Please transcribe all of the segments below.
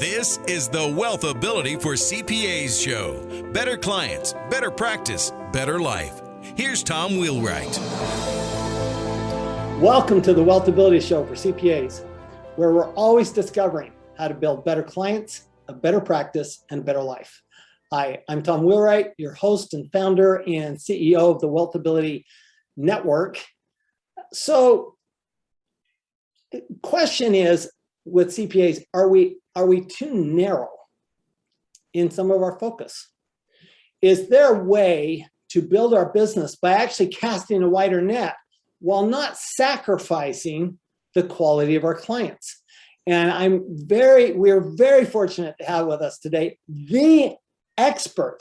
This is the WealthAbility for CPAs show. Better clients, better practice, better life. Here's Tom Wheelwright. Welcome to the WealthAbility show for CPAs, where we're always discovering how to build better clients, a better practice, and a better life. Hi, I'm Tom Wheelwright, your host and founder and CEO of the WealthAbility Network. So, the question is, with CPAs, are we too narrow in some of our focus? Is there a way to build our business by actually casting a wider net while not sacrificing the quality of our clients? And we're very fortunate to have with us today the expert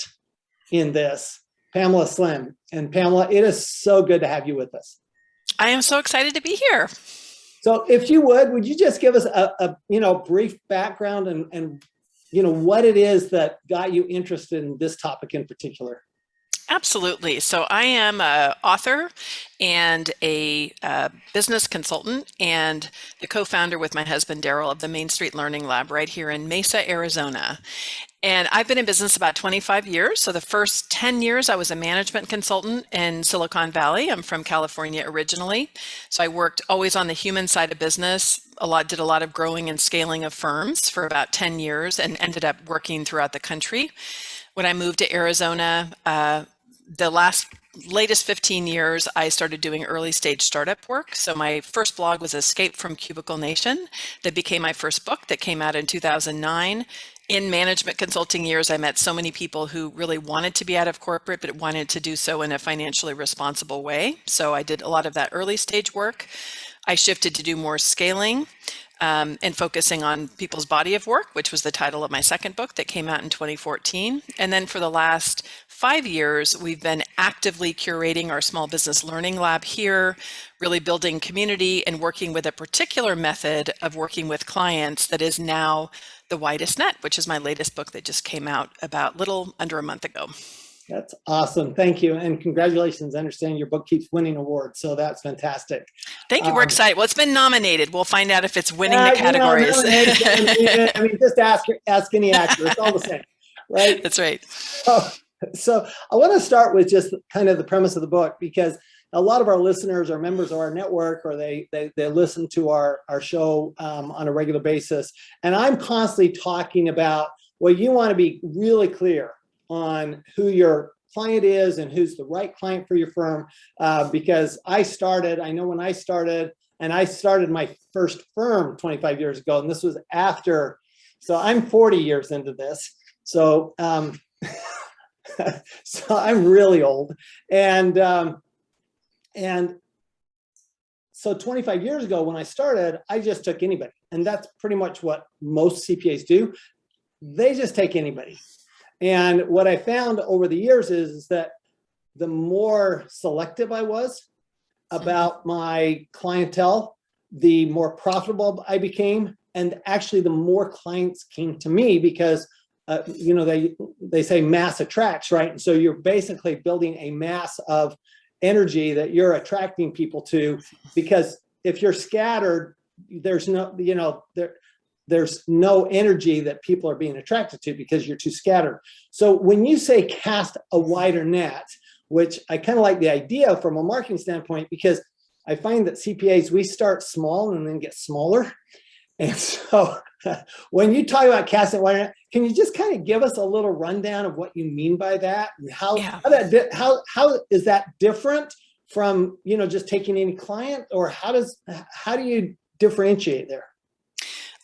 in this, Pamela Slim. And Pamela, it is so good to have you with us. I am so excited to be here. So if you would you just give us a brief background and what it is that got you interested in this topic in particular? Absolutely. So I am an author and a business consultant and the co-founder with my husband, Daryl, of the Main Street Learning Lab right here in Mesa, Arizona. And I've been in business about 25 years. So the first 10 years, I was a management consultant in Silicon Valley. I'm from California originally. So I worked always on the human side of business, did a lot of growing and scaling of firms for about 10 years and ended up working throughout the country. When I moved to Arizona, the latest 15 years, I started doing early stage startup work. So my first blog was Escape from Cubicle Nation. That became my first book that came out in 2009. In management consulting years, I met so many people who really wanted to be out of corporate, but wanted to do so in a financially responsible way. So I did a lot of that early stage work. I shifted to do more scaling and focusing on people's body of work, which was the title of my second book that came out in 2014. And then for the last 5 years, we've been actively curating our small business learning lab here, really building community and working with a particular method of working with clients that is now The Widest Net, which is my latest book that just came out about little under a month ago. That's awesome. Thank you. And congratulations. I understand your book keeps winning awards. So that's fantastic. Thank you. We're excited. Well, it's been nominated. We'll find out if it's winning the categories. Just ask any actor. It's all the same, right? That's right. So I want to start with just kind of the premise of the book, because a lot of our listeners are members of our network, or they listen to our show on a regular basis. And I'm constantly talking about, well, you want to be really clear on who your client is and who's the right client for your firm. Because I know when I started, and I started my first firm 25 years ago, and this was after, so I'm 40 years into this. So, so I'm really old. And so 25 years ago when I started, I just took anybody. And that's pretty much what most CPAs do. They just take anybody. And what I found over the years is that the more selective I was about my clientele, the more profitable I became. And actually the more clients came to me because, they say mass attracts, right? And so you're basically building a mass of energy that you're attracting people to, because if you're scattered, there's no energy that people are being attracted to because you're too scattered. So when you say cast a wider net, which I kind of like the idea from a marketing standpoint, because I find that CPAs, we start small and then get smaller. And so when you talk about casting a wider net, can you just kind of give us a little rundown of what you mean by that? And how is that different from, just taking any client, or how do you differentiate there?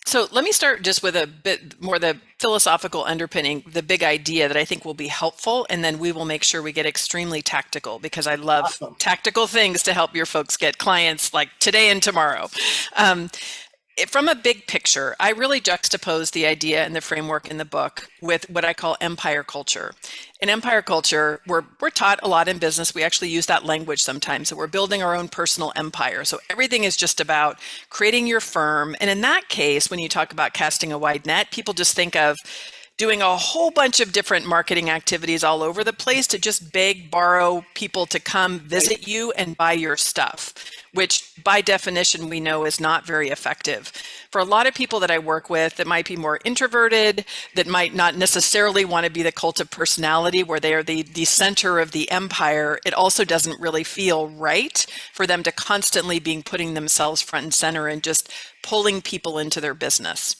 So let me start just with a bit more the philosophical underpinning, the big idea that I think will be helpful, and then we will make sure we get extremely tactical, because I love tactical things to help your folks get clients like today and tomorrow. From a big picture, I really juxtapose the idea and the framework in the book with what I call empire culture. In empire culture, we're taught a lot in business. We actually use that language sometimes. So we're building our own personal empire. So everything is just about creating your firm. And in that case, when you talk about casting a wide net, people just think of doing a whole bunch of different marketing activities all over the place to just beg, borrow people to come visit you and buy your stuff, which by definition we know is not very effective. For a lot of people that I work with that might be more introverted, that might not necessarily want to be the cult of personality where they are the center of the empire, it also doesn't really feel right for them to constantly be putting themselves front and center and just pulling people into their business.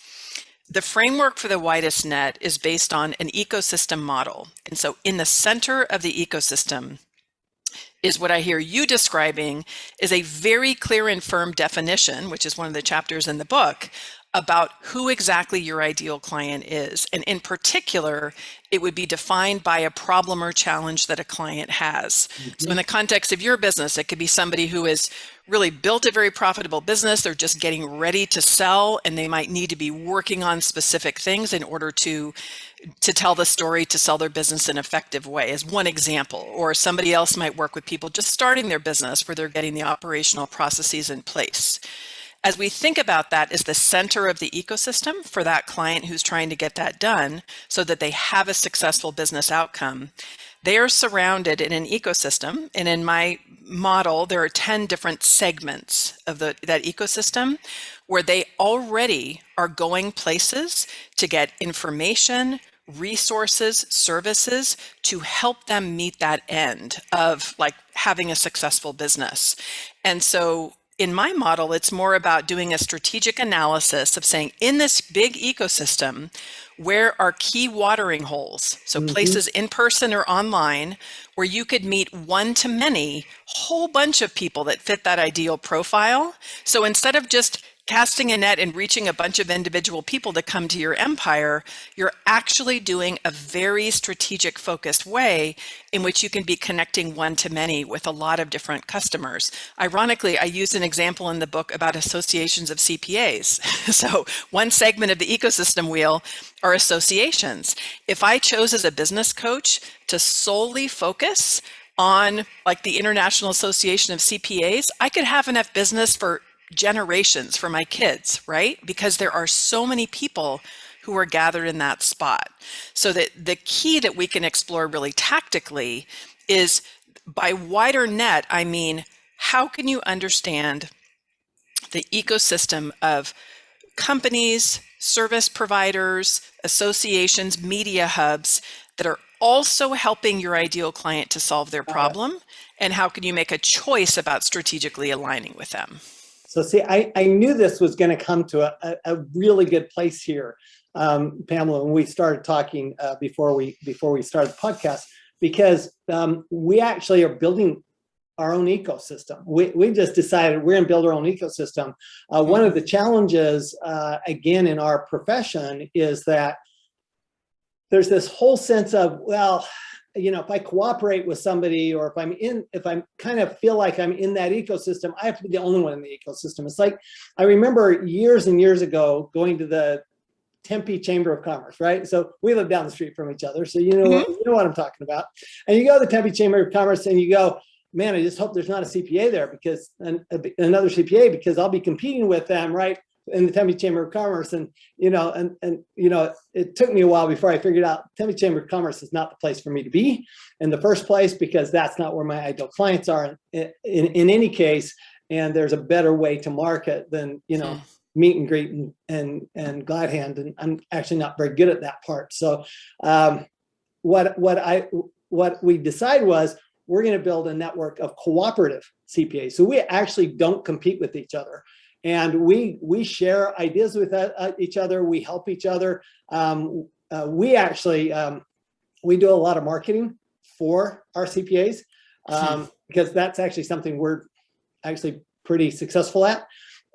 The framework for the widest net is based on an ecosystem model. And so in the center of the ecosystem is what I hear you describing is a very clear and firm definition, which is one of the chapters in the book, about who exactly your ideal client is. And in particular, it would be defined by a problem or challenge that a client has. So in the context of your business, it could be somebody who has really built a very profitable business. They're just getting ready to sell, and they might need to be working on specific things in order to tell the story, to sell their business in an effective way, as one example. Or somebody else might work with people just starting their business where they're getting the operational processes in place. As we think about that as the center of the ecosystem for that client who's trying to get that done so that they have a successful business outcome, they are surrounded in an ecosystem. And in my model, there are 10 different segments of that ecosystem where they already are going places to get information, resources, services to help them meet that end of like having a successful business. And so in my model, it's more about doing a strategic analysis of saying, in this big ecosystem, where are key watering holes? So places in person or online where you could meet one-to-many, whole bunch of people that fit that ideal profile. So instead of just casting a net and reaching a bunch of individual people to come to your empire, you're actually doing a very strategic, focused way in which you can be connecting one-to-many with a lot of different customers. Ironically, I used an example in the book about associations of CPAs. So one segment of the ecosystem wheel are associations. If I chose as a business coach to solely focus on like the International Association of CPAs, I could have enough business for generations for my kids, right? Because there are so many people who are gathered in that spot. So that the key that we can explore really tactically is by wider net, I mean, how can you understand the ecosystem of companies, service providers, associations, media hubs that are also helping your ideal client to solve their problem? And how can you make a choice about strategically aligning with them? So see, I knew this was going to come to a really good place here, Pamela, when we started talking before we started the podcast, because we actually are building our own ecosystem. We just decided we're going to build our own ecosystem. One of the challenges, again, in our profession is that there's this whole sense of, well, you know, if I cooperate with somebody, or if I kind of feel like I'm in that ecosystem, I have to be the only one in the ecosystem. It's like, I remember years and years ago going to the Tempe Chamber of Commerce, right? So we live down the street from each other. So you know what I'm talking about. And you go to the Tempe Chamber of Commerce and you go, man, I just hope there's not a CPA there, because another CPA, because I'll be competing with them, right? In the Tempe Chamber of Commerce. And, you know, it took me a while before I figured out Tempe Chamber of Commerce is not the place for me to be in the first place, because that's not where my ideal clients are in any case. And there's a better way to market than, you know, meet and greet and glad hand. And I'm actually not very good at that part. So what we decided was we're going to build a network of cooperative CPAs. So we actually don't compete with each other. And we share ideas with each other. We help each other. We actually, we do a lot of marketing for our CPAs because that's actually something we're actually pretty successful at.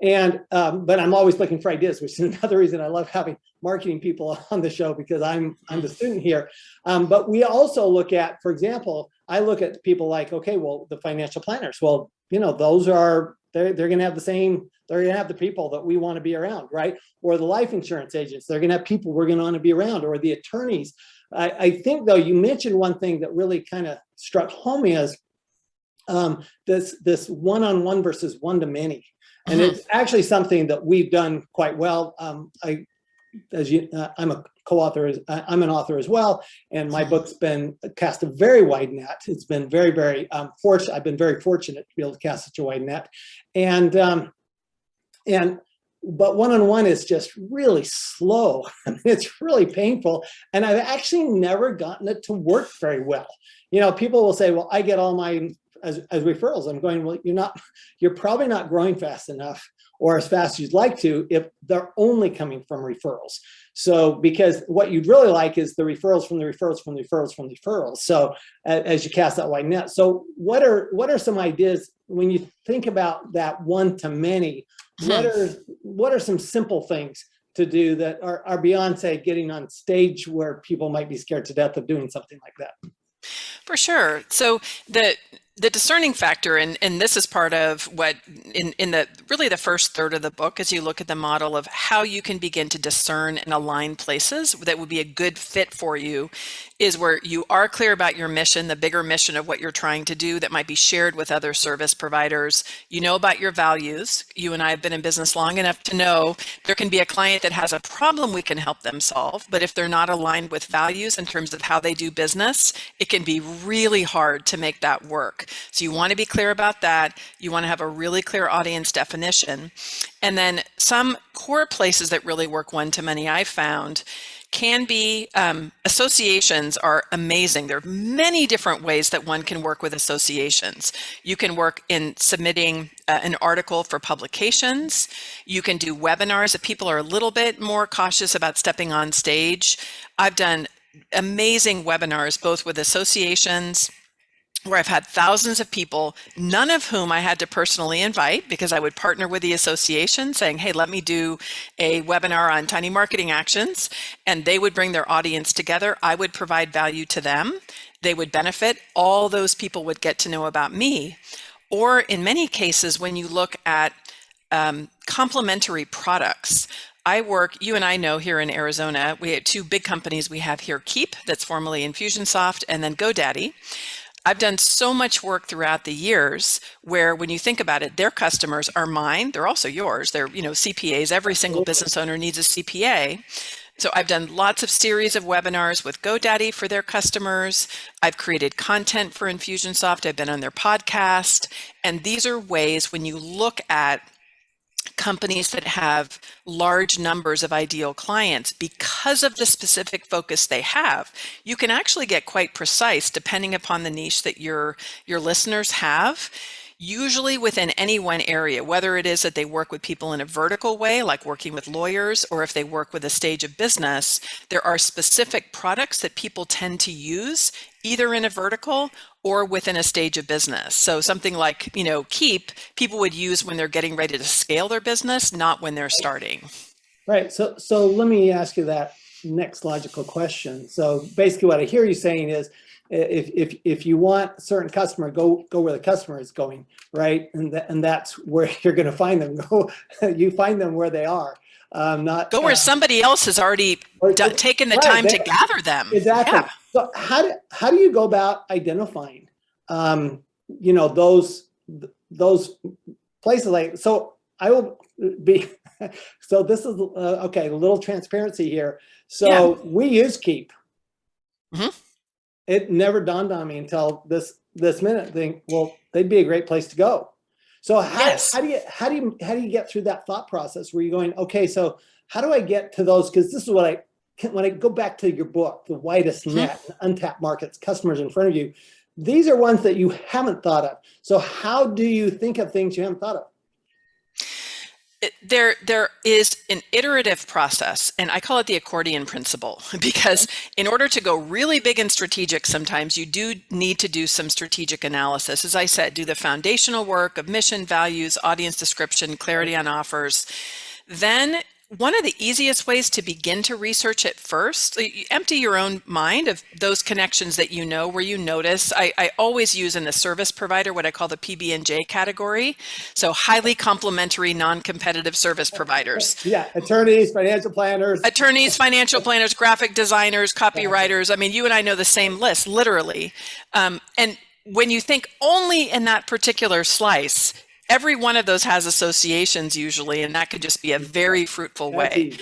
And, but I'm always looking for ideas, which is another reason I love having marketing people on the show, because I'm the student here. But we also look at, for example, I look at people like, okay, well, the financial planners, well, you know, those are, they're going to have the same, they're going to have the people that we want to be around, right? Or the life insurance agents, they're going to have people we're going to want to be around, or the attorneys. I think, though, you mentioned one thing that really kind of struck home is this one-on-one versus one-to-many. And it's actually something that we've done quite well. I'm a co-author. I'm an author as well, and my book's been cast a very wide net. It's been very, very fortunate. I've been very fortunate to be able to cast such a wide net, and but one-on-one is just really slow. I mean, it's really painful, and I've actually never gotten it to work very well. People will say, "Well, I get all mine as referrals." I'm going, "Well, you're probably not growing fast enough, or as fast as you'd like to, if they're only coming from referrals." So, because what you'd really like is the referrals from the referrals from the referrals from the referrals. So, as you cast that wide net. So, what are some ideas when you think about that one to many? What are some simple things to do that are beyond, say, getting on stage where people might be scared to death of doing something like that? For sure. So the discerning factor, and this is part of what in the really the first third of the book, as you look at the model of how you can begin to discern and align places that would be a good fit for you, is where you are clear about your mission, the bigger mission of what you're trying to do that might be shared with other service providers. You know about your values. You and I have been in business long enough to know there can be a client that has a problem we can help them solve, but if they're not aligned with values in terms of how they do business, it can be really hard to make that work. So you want to be clear about that. You want to have a really clear audience definition. And then some core places that really work one-to-many I've found can be associations are amazing. There are many different ways that one can work with associations. You can work in submitting an article for publications. You can do webinars if people are a little bit more cautious about stepping on stage. I've done amazing webinars, both with associations where I've had thousands of people, none of whom I had to personally invite, because I would partner with the association saying, hey, let me do a webinar on tiny marketing actions. And they would bring their audience together. I would provide value to them. They would benefit. All those people would get to know about me. Or in many cases, when you look at complementary products, you and I know here in Arizona, we have two big companies we have here, Keep, that's formerly Infusionsoft, and then GoDaddy. I've done so much work throughout the years where when you think about it, their customers are mine. They're also yours. They're, CPAs. Every single business owner needs a CPA. So I've done lots of series of webinars with GoDaddy for their customers. I've created content for Infusionsoft. I've been on their podcast. And these are ways when you look at companies that have large numbers of ideal clients, because of the specific focus they have, you can actually get quite precise depending upon the niche that your listeners have. Usually within any one area, whether it is that they work with people in a vertical way, like working with lawyers, or if they work with a stage of business, there are specific products that people tend to use either in a vertical or within a stage of business. So something like, Keep, people would use when they're getting ready to scale their business, not when they're starting. Right. So let me ask you that next logical question. So basically what I hear you saying is, if you want a certain customer, go where the customer is going, right? And that's where you're going to find them. You find them where they are. Not go where somebody else has already taken the time to gather them. Exactly. Yeah. So how do you go about identifying, those places? Like, so I will be. So this is okay. A little transparency here. So we use Keep. Mm-hmm. It never dawned on me until this minute. Think, well, they'd be a great place to go. So how do you get through that thought process where you're going, okay, so how do I get to those? Because this is what when I go back to your book, The Widest Net, Untapped Markets, Customers in Front of You, these are ones that you haven't thought of. So how do you think of things you haven't thought of? There is an iterative process, and I call it the accordion principle, because in order to go really big and strategic, sometimes you do need to do some strategic analysis. As I said, do the foundational work of mission, values, audience description, clarity on offers. Then one of the easiest ways to begin to research it first, you empty your own mind of those connections that where you notice. I always use in the service provider what I call the PB&J category. So highly complementary, non-competitive service providers. Yeah, attorneys, financial planners, graphic designers, copywriters. I mean, you and I know the same list, literally. And when you think only in that particular slice, every one of those has associations usually, and that could just be a very fruitful way.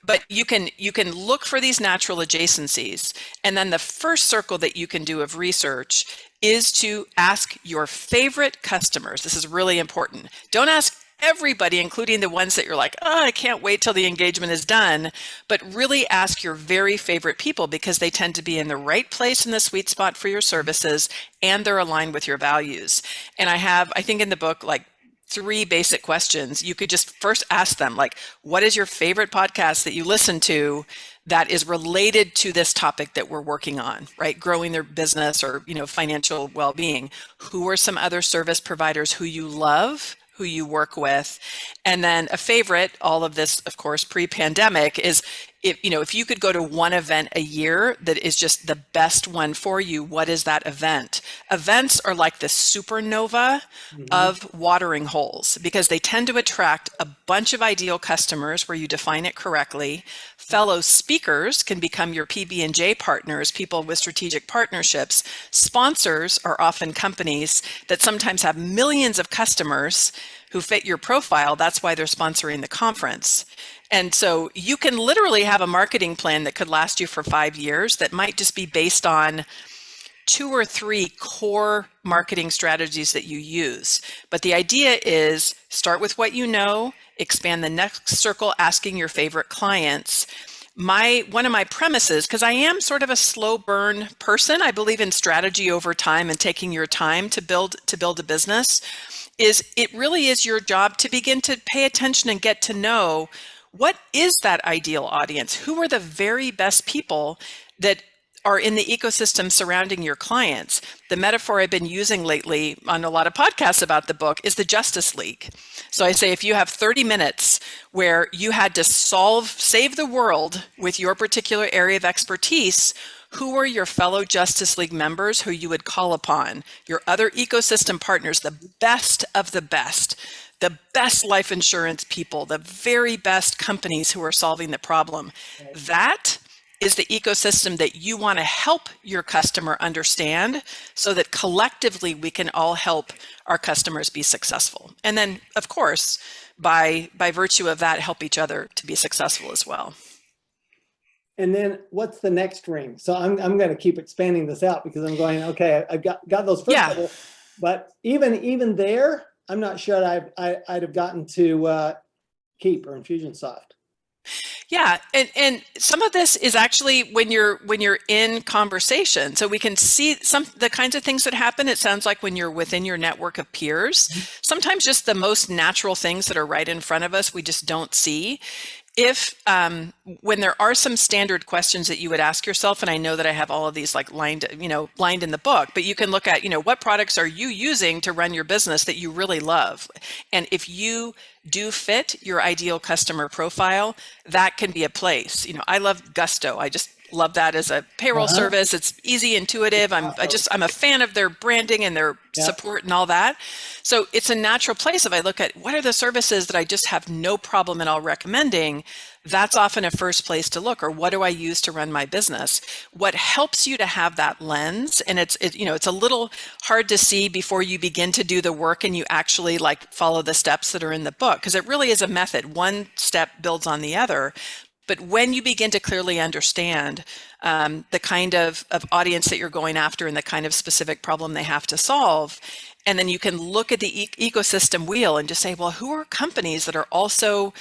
But you can look for these natural adjacencies. And then the first circle that you can do of research is to ask your favorite customers. This is really important. Don't ask everybody, including the ones that you're like, oh, I can't wait till the engagement is done, but really ask your very favorite people, because they tend to be in the right place in the sweet spot for your services, and they're aligned with your values. And I think in the book, like 3 basic questions. You could just first ask them, like, what is your favorite podcast that you listen to that is related to this topic that we're working on, right? Growing their business or, financial well-being. Who are some other service providers who you love, who you work with? And then a favorite, all of this, of course, pre-pandemic, is if you could go to one event a year that is just the best one for you, what is that event? Events are like the supernova of watering holes, because they tend to attract a bunch of ideal customers where you define it correctly. Fellow speakers can become your PB&J partners, people with strategic partnerships. Sponsors are often companies that sometimes have millions of customers who fit your profile. That's why they're sponsoring the conference. And so you can literally have a marketing plan that could last you for 5 years that might just be based on 2 or 3 core marketing strategies that you use. But the idea is start with what you know, expand the next circle, asking your favorite clients. One of my premises, because I am sort of a slow burn person, I believe in strategy over time and taking your time to build a business, is it really is your job to begin to pay attention and get to know what is that ideal audience? Who are the very best people that are in the ecosystem surrounding your clients? The metaphor I've been using lately on a lot of podcasts about the book is the Justice League. So I say, if you have 30 minutes where you had to save the world with your particular area of expertise, who are your fellow Justice League members who you would call upon? Your other ecosystem partners, the best of the best life insurance people, the very best companies who are solving the problem. That is the ecosystem that you want to help your customer understand, so that collectively we can all help our customers be successful. And then, of course, by virtue of that, help each other to be successful as well. And then what's the next ring? So I'm going to keep expanding this out, because I'm going, okay, I've got those first couple, but even there, I'm not sure I'd have gotten to Keep or Infusionsoft. Yeah, and some of this is actually when you're in conversation, so we can see the kinds of things that happen. It sounds like when you're within your network of peers, sometimes just the most natural things that are right in front of us, we just don't see. If when there are some standard questions that you would ask yourself, and I know that I have all of these like lined in the book, but you can look at, what products are you using to run your business that you really love? And if you do fit your ideal customer profile, that can be a place. I love Gusto. I just love that as a payroll service. It's easy, intuitive. I'm a fan of their branding and their support and all that. So it's a natural place. If I look at what are the services that I just have no problem at all recommending, that's often a first place to look. Or what do I use to run my business? What helps you to have that lens, and it's a little hard to see before you begin to do the work and you actually like follow the steps that are in the book, because it really is a method. One step builds on the other. But when you begin to clearly understand the kind of audience that you're going after and the kind of specific problem they have to solve, and then you can look at the ecosystem wheel and just say, well, who are companies that are also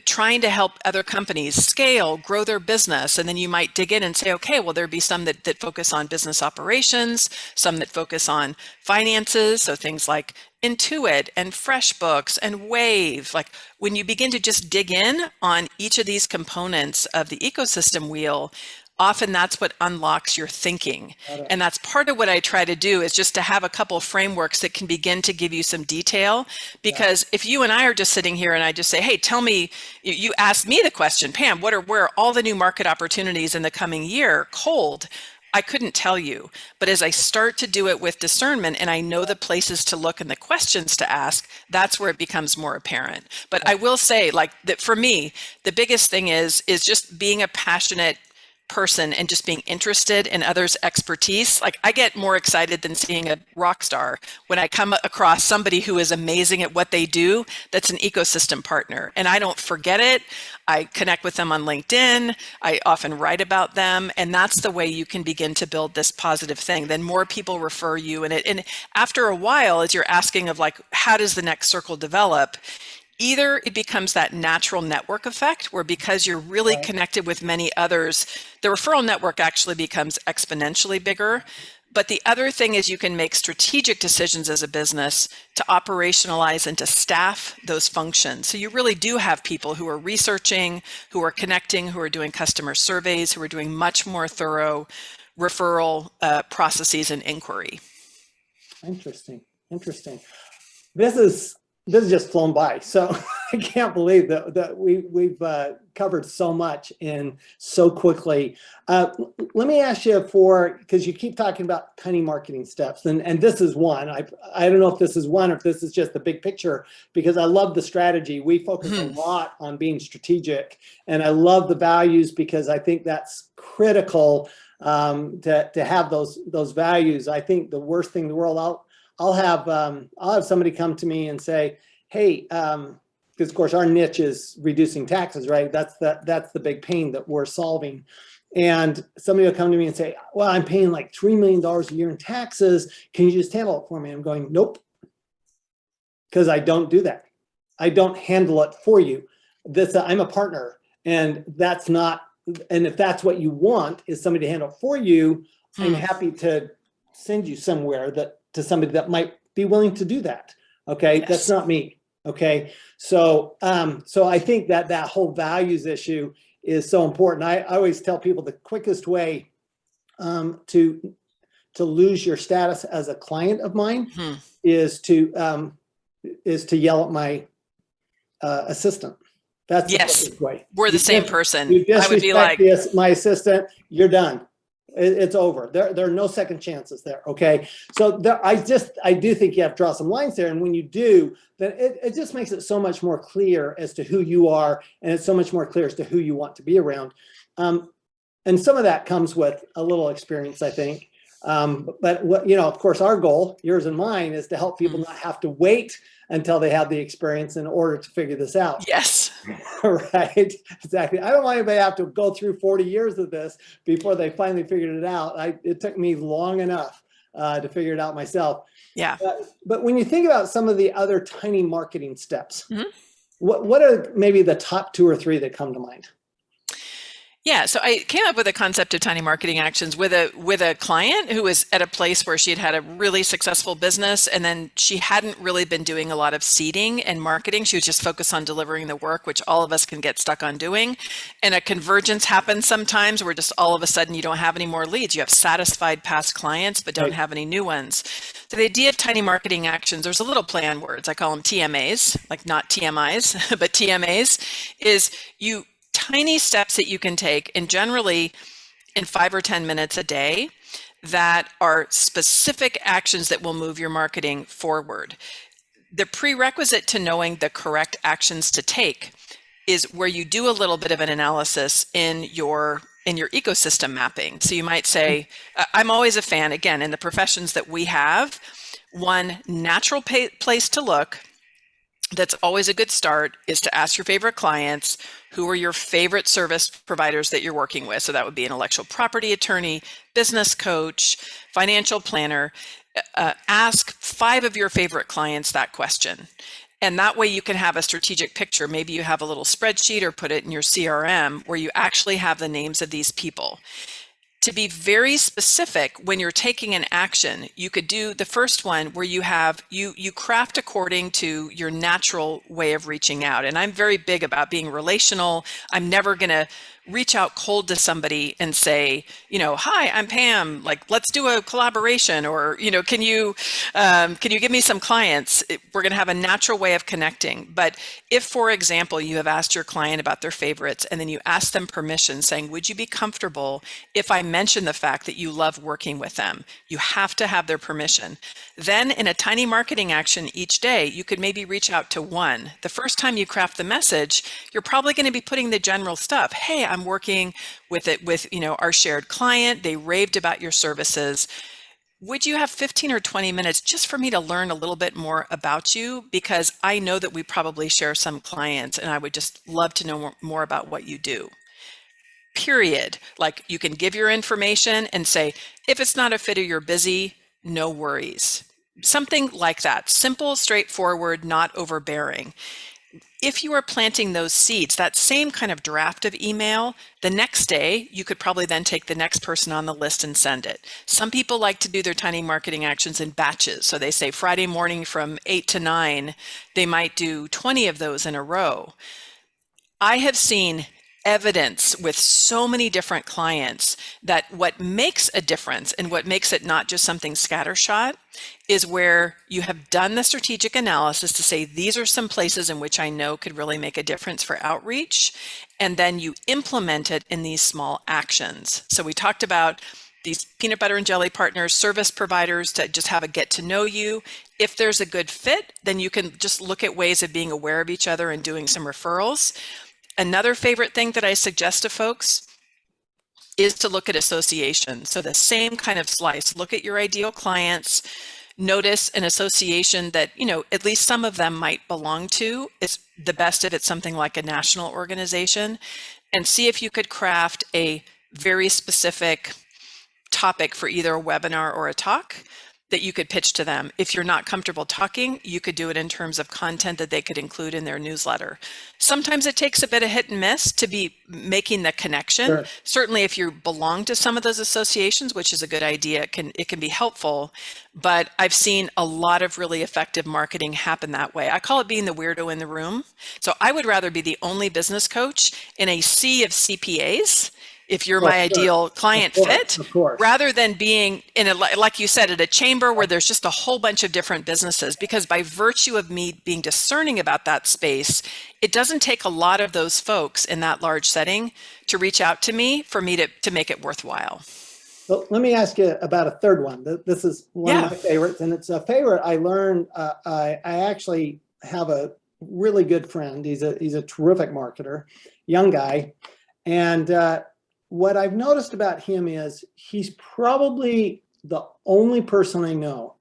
trying to help other companies scale, grow their business? And then you might dig in and say, okay, well, there'd be some that focus on business operations, some that focus on finances. So things like Intuit and FreshBooks and Wave. Like when you begin to just dig in on each of these components of the ecosystem wheel, often that's what unlocks your thinking. And that's part of what I try to do, is just to have a couple of frameworks that can begin to give you some detail. Because if you and I are just sitting here and I just say, hey, tell me, you asked me the question, Pam, where are all the new market opportunities in the coming year? Cold. I couldn't tell you. But as I start to do it with discernment and I know the places to look and the questions to ask, that's where it becomes more apparent. But I will say, like, that for me, the biggest thing is just being a passionate person and just being interested in others' expertise. Like, I get more excited than seeing a rock star when I come across somebody who is amazing at what they do that's an ecosystem partner. And I don't forget it. I connect with them on LinkedIn. I often write about them. And that's the way you can begin to build this positive thing. Then more people refer you. And after a while, as you're asking of like, how does the next circle develop? Either it becomes that natural network effect where because you're really connected with many others, the referral network actually becomes exponentially bigger. But the other thing is you can make strategic decisions as a business to operationalize and to staff those functions. So you really do have people who are researching, who are connecting, who are doing customer surveys, who are doing much more thorough referral processes and inquiry. Interesting. This is just flown by. So I can't believe that we've covered so much in so quickly. Let me ask you because you keep talking about tiny marketing steps, and this is one. I don't know if this is one or if this is just the big picture, because I love the strategy. We focus a lot on being strategic, and I love the values because I think that's critical to have those values. I think the worst thing in the world, I'll have somebody come to me and say, hey, because of course our niche is reducing taxes, right? That's the big pain that we're solving. And somebody will come to me and say, well, I'm paying like $3 million a year in taxes. Can you just handle it for me? I'm going, nope, because I don't do that. I don't handle it for you. I'm a partner, and that's not. And if that's what you want, is somebody to handle it for you, I'm happy to send you somewhere to somebody that might be willing to do that. Okay. Yes. That's not me. Okay. So I think that whole values issue is so important. I always tell people the quickest way to lose your status as a client of mine is to yell at my assistant. That's the quickest way. We're the same person. You I would be like, my assistant, you're done. It's over. There are no second chances there. Okay. So I do think you have to draw some lines there. And when you do, then it just makes it so much more clear as to who you are. And it's so much more clear as to who you want to be around. And some of that comes with a little experience, I think. But of course, our goal, yours and mine, is to help people not have to wait until they have the experience in order to figure this out. Yes. Right. Exactly. I don't want anybody to have to go through 40 years of this before they finally figured it out. It took me long enough to figure it out myself. Yeah. But when you think about some of the other tiny marketing steps, what are maybe the top 2 or 3 that come to mind? Yeah, so I came up with a concept of tiny marketing actions with a client who was at a place where she had a really successful business, and then she hadn't really been doing a lot of seeding and marketing. She was just focused on delivering the work, which all of us can get stuck on doing. And a convergence happens sometimes where just all of a sudden you don't have any more leads. You have satisfied past clients, but don't have any new ones. So the idea of tiny marketing actions, there's a little play on words. I call them TMAs, like not TMIs, but TMAs, is tiny steps that you can take, and generally in 5 or 10 minutes a day, that are specific actions that will move your marketing forward. The prerequisite to knowing the correct actions to take is where you do a little bit of an analysis in your ecosystem mapping. So you might say, I'm always a fan, again, in the professions that we have, one natural place to look that's always a good start is to ask your favorite clients, who are your favorite service providers that you're working with? So that would be an intellectual property attorney, business coach, financial planner. Ask 5 of your favorite clients that question. And that way you can have a strategic picture. Maybe you have a little spreadsheet or put it in your CRM where you actually have the names of these people. To be very specific, when you're taking an action, you could do the first one where you craft according to your natural way of reaching out. And I'm very big about being relational. I'm never going to reach out cold to somebody and say, hi, I'm Pam, like, let's do a collaboration, or, can you give me some clients? We're going to have a natural way of connecting. But if, for example, you have asked your client about their favorites and then you ask them permission saying, would you be comfortable if I mention the fact that you love working with them. You have to have their permission. Then in a tiny marketing action each day, you could maybe reach out to one. The first time you craft the message, you're probably going to be putting the general stuff. Hey, I'm working with our shared client. They raved about your services. Would you have 15 or 20 minutes just for me to learn a little bit more about you? Because I know that we probably share some clients and I would just love to know more about what you do. Period. Like, you can give your information and say, if it's not a fit or you're busy, no worries. Something like that. Simple, straightforward, not overbearing. If you are planting those seeds, that same kind of draft of email, the next day, you could probably then take the next person on the list and send it. Some people like to do their tiny marketing actions in batches. So they say Friday morning from 8 to 9, they might do 20 of those in a row. I have seen evidence with so many different clients that what makes a difference and what makes it not just something scattershot is where you have done the strategic analysis to say, these are some places in which I know could really make a difference for outreach. And then you implement it in these small actions. So we talked about these peanut butter and jelly partners, service providers to just have a get to know you. If there's a good fit, then you can just look at ways of being aware of each other and doing some referrals. Another favorite thing that I suggest to folks is to look at association. So the same kind of slice, look at your ideal clients, notice an association that, at least some of them might belong to. It's the best if it's something like a national organization, and see if you could craft a very specific topic for either a webinar or a talk that you could pitch to them. If you're not comfortable talking, you could do it in terms of content that they could include in their newsletter. Sometimes it takes a bit of hit and miss to be making the connection. Sure. Certainly if you belong to some of those associations, which is a good idea, it can be helpful, but I've seen a lot of really effective marketing happen that way. I call it being the weirdo in the room. So I would rather be the only business coach in a sea of CPAs if you're my ideal client fit, rather than being in like you said, at a chamber where there's just a whole bunch of different businesses, because by virtue of me being discerning about that space, it doesn't take a lot of those folks in that large setting to reach out to me for me to make it worthwhile. Well, let me ask you about a third one. This is one of my favorites, and it's a favorite I learned. I actually have a really good friend. He's a terrific marketer, young guy, and what I've noticed about him is he's probably the only person I know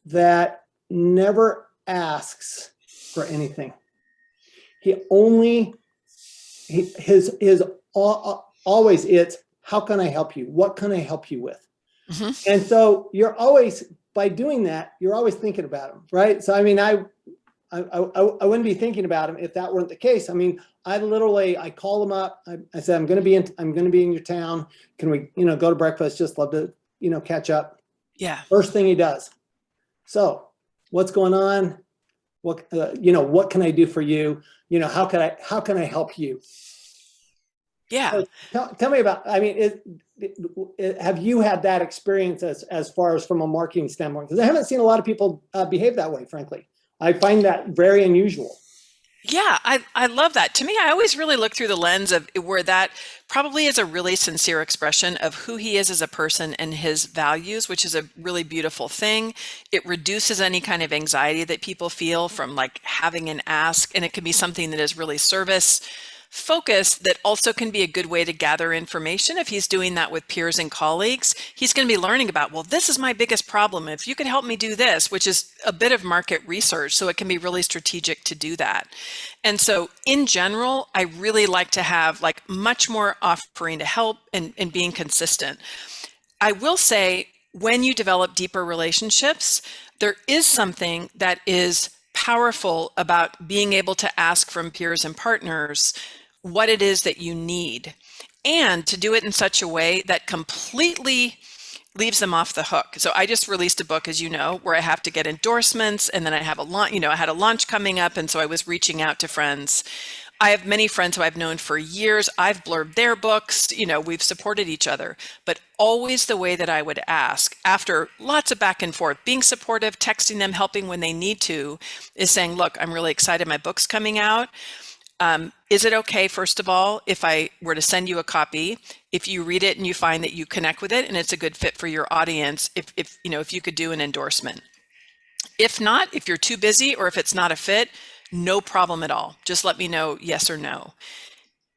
that never asks for anything. Always it's, how can I help you? What can I help you with? Mm-hmm. And so you're always, by doing that, you're always thinking about him, right? So, I mean, I wouldn't be thinking about him if that weren't the case. I mean, I call him up. I said, I'm going to be in your town. Can we, go to breakfast? Just love to, catch up. Yeah. First thing he does. So what's going on? What can I do for you? How can I help you? Yeah. So tell me about, I mean, have you had that experience as far as from a marketing standpoint? Because I haven't seen a lot of people behave that way, frankly. I find that very unusual. Yeah, I love that. To me, I always really look through the lens of where that probably is a really sincere expression of who he is as a person and his values, which is a really beautiful thing. It reduces any kind of anxiety that people feel from like having an ask, and it can be something that is really service focus that also can be a good way to gather information. If he's doing that with peers and colleagues, he's going to be learning about, well, this is my biggest problem. If you could help me do this, which is a bit of market research. So it can be really strategic to do that. And so in general, I really like to have like much more offering to help and being consistent. I will say when you develop deeper relationships, there is something that is powerful about being able to ask from peers and partners what it is that you need, and to do it in such a way that completely leaves them off the hook. So I just released a book, as you know, where I have to get endorsements, and then I have I had a launch coming up, and so I was reaching out to friends. I have many friends who I've known for years. I've blurbed their books, we've supported each other, but always the way that I would ask, after lots of back and forth, being supportive, texting them, helping when they need to, is saying, look, I'm really excited, my book's coming out. Is it okay, first of all, if I were to send you a copy, if you read it and you find that you connect with it and it's a good fit for your audience, if you could do an endorsement? If not, if you're too busy or if it's not a fit, no problem at all. Just let me know yes or no.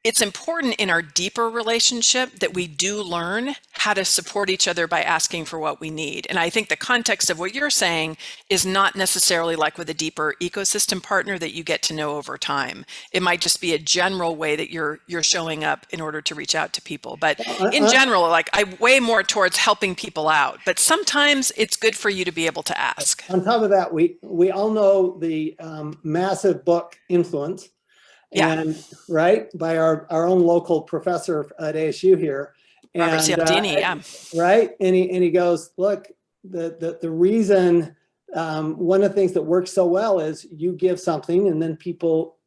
It's important in our deeper relationship that we do learn how to support each other by asking for what we need. And I think the context of what you're saying is not necessarily like with a deeper ecosystem partner that you get to know over time. It might just be a general way that you're showing up in order to reach out to people. But in general, like I weigh more towards helping people out. But sometimes it's good for you to be able to ask. On top of that, we all know the massive book influence. And right by our own local professor at ASU here, Robert Cialdini, right, and he goes, look, the reason one of the things that works so well is you give something, and then people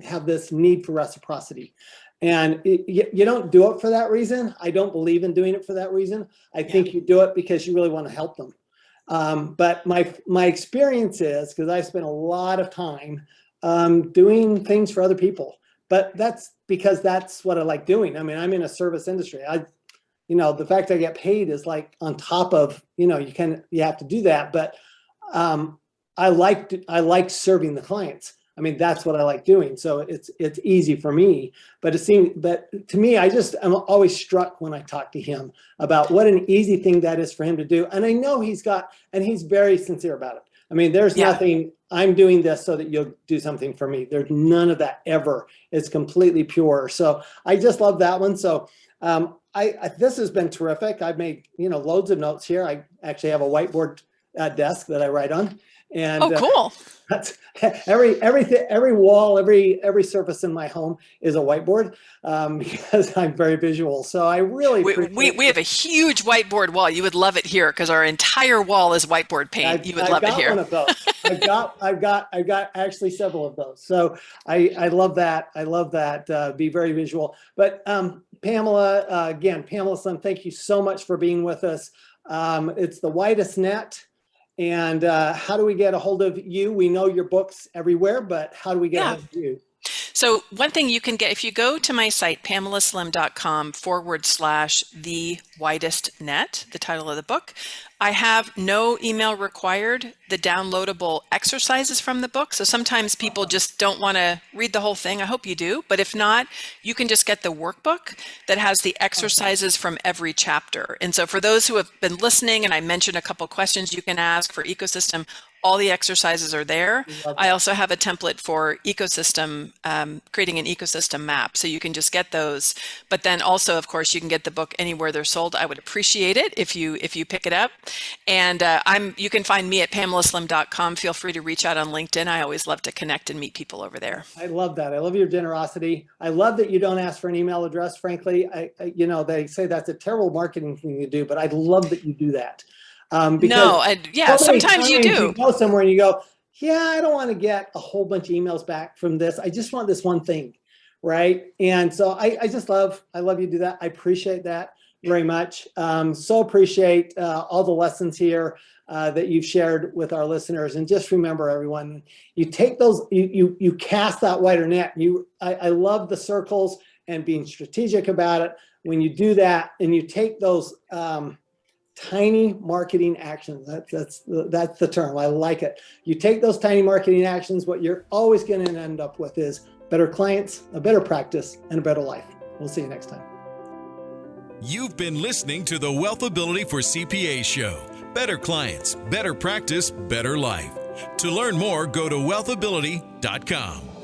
have this need for reciprocity, and you don't do it for that reason. I don't believe in doing it for that reason. I think you do it because you really want to help them. But my experience is, because I spent a lot of time doing things for other people, but that's because that's what I like doing. I mean, I'm in a service industry. The fact I get paid is like on top of, you have to do that. But I like serving the clients. I mean, that's what I like doing. So it's easy for me. But to me, I'm always struck when I talk to him about what an easy thing that is for him to do. And I know he's very sincere about it. I mean, there's nothing, I'm doing this so that you'll do something for me. There's none of that ever. It's completely pure. So I just love that one. So this has been terrific. I've made, loads of notes here. I actually have a whiteboard desk that I write on. And cool. That's every wall, every surface in my home is a whiteboard because I'm very visual. So I really we have a huge whiteboard wall. You would love it here because our entire wall is whiteboard paint. You would love it here. I've got one of those. I've got actually several of those. So I love that. I love that. Be very visual. But Pamela, again, Pamela Slim, thank you so much for being with us. It's the widest net. And how do we get a hold of you? We know your book's everywhere, but how do we get a hold of you? So one thing you can get, if you go to my site, PamelaSlim.com/the widest net, the title of the book, I have no email required, the downloadable exercises from the book. So sometimes people just don't want to read the whole thing. I hope you do. But if not, you can just get the workbook that has the exercises from every chapter. And so for those who have been listening, and I mentioned a couple questions you can ask for ecosystem, all the exercises are there. I also have a template for ecosystem, creating an ecosystem map. So you can just get those. But then also, of course, you can get the book anywhere they're sold. I would appreciate it if you pick it up. And you can find me at PamelaSlim.com. Feel free to reach out on LinkedIn. I always love to connect and meet people over there. I love that. I love your generosity. I love that you don't ask for an email address. Frankly, they say that's a terrible marketing thing to do, but I love that you do that. Sometimes you do. You go somewhere and you go, I don't want to get a whole bunch of emails back from this. I just want this one thing, right? And so I love you do that. I appreciate that very much. So appreciate all the lessons here that you've shared with our listeners. And just remember, everyone, you take those, you cast that wider net. I love the circles and being strategic about it. When you do that and you take those tiny marketing actions, that's the term. I like it. You take those tiny marketing actions, what you're always going to end up with is better clients, a better practice, and a better life. We'll see you next time. You've been listening to the WealthAbility for CPAs show. Better clients, better practice, better life. To learn more, go to WealthAbility.com.